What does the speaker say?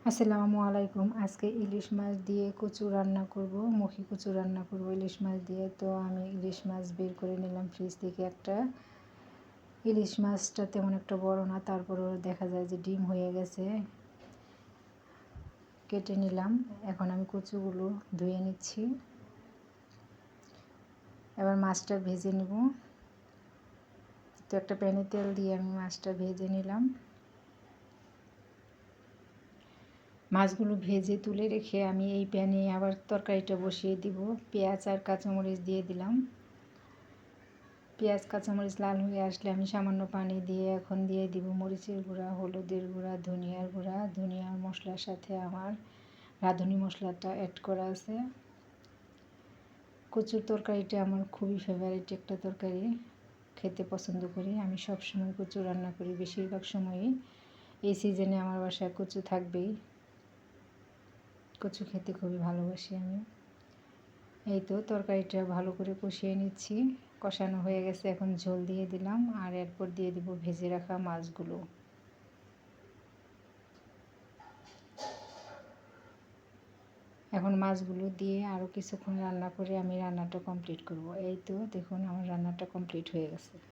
আসসালামু আলাইকুম। আজকে ইলিশ মাছ দিয়ে কচু রান্না করব, মুখি কচু রান্না করব ইলিশ মাছ দিয়ে। তো আমি ইলিশ মাছ বের করে নিলাম ফ্রিজ থেকে একটা। ইলিশ মাছটা তেমন একটা বড় না, তারপরেও দেখা যায় যে ডিম হয়ে গেছে। কেটে নিলাম। এখন আমি কচুগুলো ধুয়ে নিচ্ছি। এবার মাছটা ভেজে নেব। তো একটা প্যানে তেল দিয়ে আমি মাছটা ভেজে নিলাম। মাছগুলো ভেজে তুলে রেখে আমি এই প্যানে আবার তরকারিটা বসিয়ে দিব। পেঁয়াজ আর কাঁচামরিচ দিয়ে দিলাম। পেঁয়াজ কাঁচামরিচ লাল হয়ে আসলে আমি সামান্য পানি দিয়ে এখন দিয়ে দিব মরিচের গুঁড়া, হলুদের গুঁড়া, ধনিয়ার গুঁড়া। ধনিয়ার মশলার সাথে আমার রাঁধুনি মশলাটা অ্যাড করা আছে। কচুর তরকারিটা আমার খুবই ফেভারিট একটা তরকারি, খেতে পছন্দ করি। আমি সবসময় কচু রান্না করি, বেশিরভাগ সময়ই। এই সিজনে আমার বাসায় কচু থাকবেই। কচু খেতে খুবই ভালোবাসি আমি। এই তো তরকারিটা ভালো করে কষিয়ে নিচ্ছি। কষানো হয়ে গেছে, এখন ঝোল দিয়ে দিলাম আর এরপর দিয়ে দিব ভেজে রাখা মাছগুলো। এখন মাছগুলো দিয়ে আরও কিছুক্ষণ রান্না করে আমি রান্নাটা কমপ্লিট করব। এই তো দেখুন আমার রান্নাটা কমপ্লিট হয়ে গেছে।